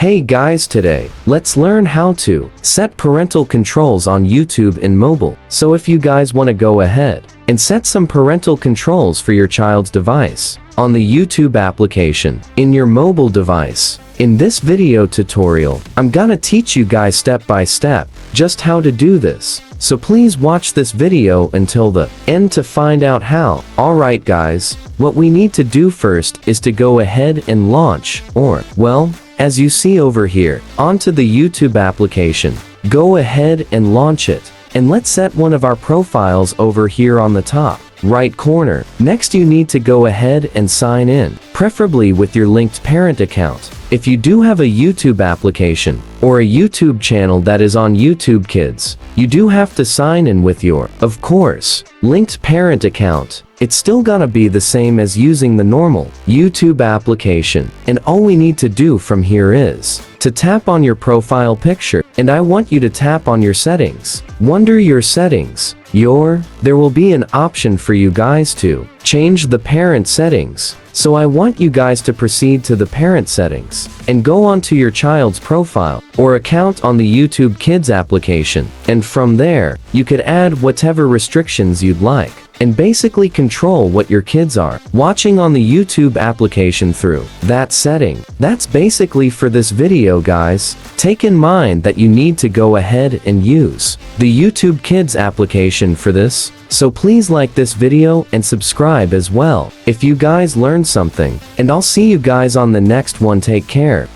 Hey guys, today, let's learn how to set parental controls on YouTube in mobile. So if you guys want to go ahead and set some parental controls for your child's device on the YouTube application in your mobile device. In this video tutorial, I'm gonna teach you guys step by step just how to do this. So please watch this video until the end to find out how. Alright guys, what we need to do first is to go ahead and launch, as you see over here, onto the YouTube application. Go ahead and launch it. And let's set one of our profiles over here on the top right corner. Next you need to go ahead and sign in, preferably with your linked parent account. If you do have a YouTube application or a YouTube channel that is on YouTube Kids, you do have to sign in with your, of course, linked parent account. It's still gonna be the same as using the normal YouTube application, and all we need to do from here is to tap on your profile picture, and I want you to tap on your settings. Under your settings, there will be an option for you guys to change the parent settings. So I want you guys to proceed to the parent settings and go onto your child's profile or account on the YouTube Kids application, and from there, you could add whatever restrictions you'd like and basically control what your kids are watching on the YouTube application through that setting. That's basically for this video guys. Take in mind that you need to go ahead and use the YouTube Kids application for this. So please like this video and subscribe as well if you guys learned something, and I'll see you guys on the next one. Take care.